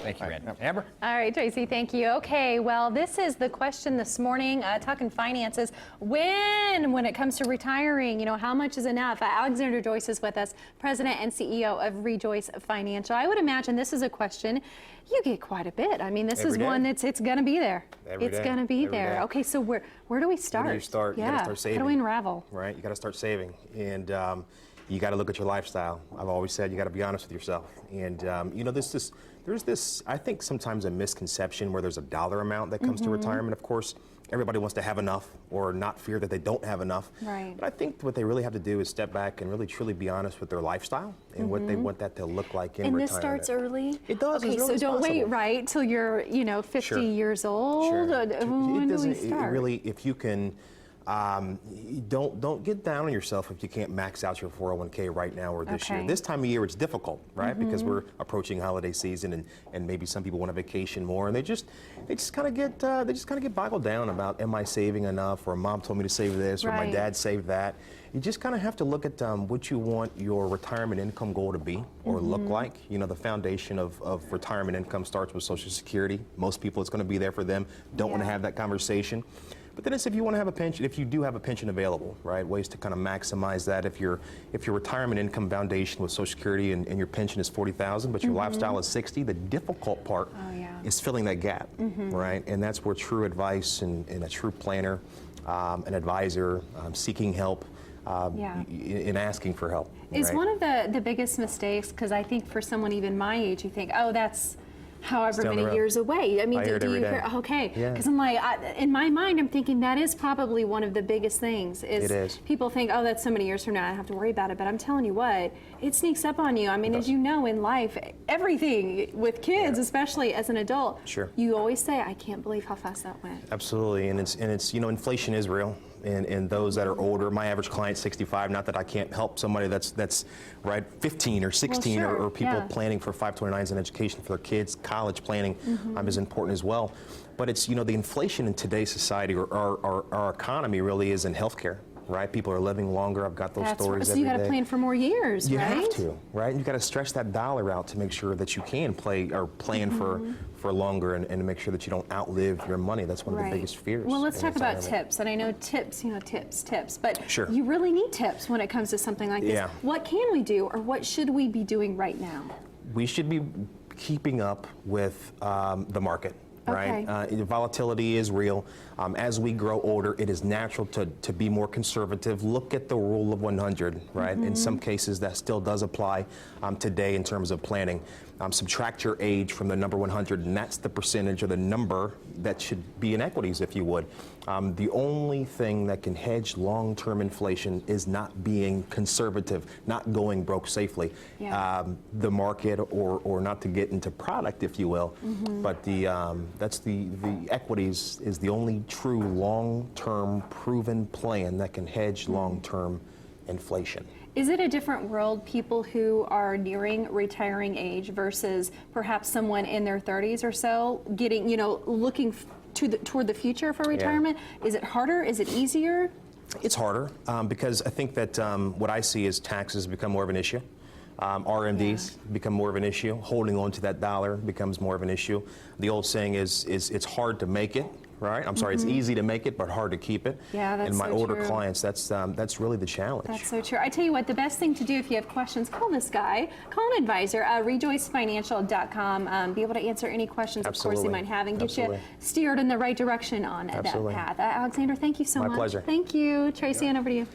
Thank you, Ed. Amber? All right, Tracy, thank you. Okay, well, this is the question this morning, talking finances. When it comes to retiring, how much is enough? Alexander Joyce is with us, President and CEO of ReJoyce Financial. I would imagine this is a question you get quite a bit. I mean, this is one that's going to be there. It's going to be there. Okay, so where do we start? Where do you start? Yeah. You got to start saving. How do we unravel? Right, you got to start saving, and you got to look at your lifestyle. I've always said you got to be honest with yourself, and there's this, I think, sometimes a misconception where there's a dollar amount that comes to retirement. Of course, everybody wants to have enough or not fear that they don't have enough. Right. But I think what they really have to do is step back and really truly be honest with their lifestyle and what they want that to look like in retirement. And this starts early? It does. Okay, so don't wait, right, till you're, 50 years old? Sure. When do we start? It really, if you can, don't get down on yourself if you can't max out your 401k right now or this year. This time of year it's difficult, right? Because we're approaching holiday season and maybe some people want a vacation more and they just kind of get boggled down about, am I saving enough, or mom told me to save this, or my dad saved that. You just kind of have to look at what you want your retirement income goal to be or look like. The foundation of retirement income starts with Social Security. Most people, it's going to be there for them. Don't want to have that conversation. But then it's if you want to have a pension, if you do have a pension available, right? Ways to kind of maximize that. If your retirement income foundation with Social Security and your pension is $40,000, but your lifestyle is $60,000, the difficult part is filling that gap, right? And that's where true advice and a true planner, an advisor, seeking help, in asking for help. Is one of the biggest mistakes, because I think for someone even my age, you think, oh, that's however many years away. I mean, do you hear? Okay, because I'm like, in my mind, I'm thinking that is probably one of the biggest things. It is. People think, oh, that's so many years from now, I don't have to worry about it. But I'm telling you what, it sneaks up on you. I mean, as you know, in life, everything with kids, especially as an adult, you always say, I can't believe how fast that went. Absolutely, and it's inflation is real. And those that are older, my average client's 65. Not that I can't help somebody that's right 15 or 16, or people planning for 529s in education for their kids. College planning is important as well. But it's the inflation in today's society, or our economy really is in healthcare. Right, people are living longer. I've got those stories every day. So you got to plan for more years, you right? You have to, right? And you got to stretch that dollar out to make sure that you can plan for longer and make sure that you don't outlive your money. That's one of the biggest fears. Well, let's talk about tips. And I know tips, tips, but you really need tips when it comes to something like this. What can we do, or what should we be doing right now? We should be keeping up with the market. Right, volatility is real. As we grow older, it is natural to be more conservative. Look at the rule of 100, right? In some cases, that still does apply today in terms of planning. Subtract your age from the number 100, and that's the percentage or the number that should be in equities, if you would. The only thing that can hedge long-term inflation is not being conservative, not going broke safely. The market, or not to get into product, if you will, but that's the equities is the only true long-term proven plan that can hedge long-term inflation. Is it a different world, people who are nearing retiring age versus perhaps someone in their 30s or so getting, looking toward the future for retirement? Is it harder? Is it easier? It's harder because I think that what I see is taxes become more of an issue. RMDs become more of an issue. Holding on to that dollar becomes more of an issue. The old saying is it's hard to make it, right? I'm sorry, it's easy to make it, but hard to keep it. Yeah, that's and my so older true. clients, that's really the challenge. That's so true. I tell you what, the best thing to do if you have questions, call this guy, call an advisor, ReJoyceFinancial.com. Be able to answer any questions, of course, you might have, and get you steered in the right direction on that path. Alexander, thank you so much. My pleasure. Thank you. Tracy, on over to you.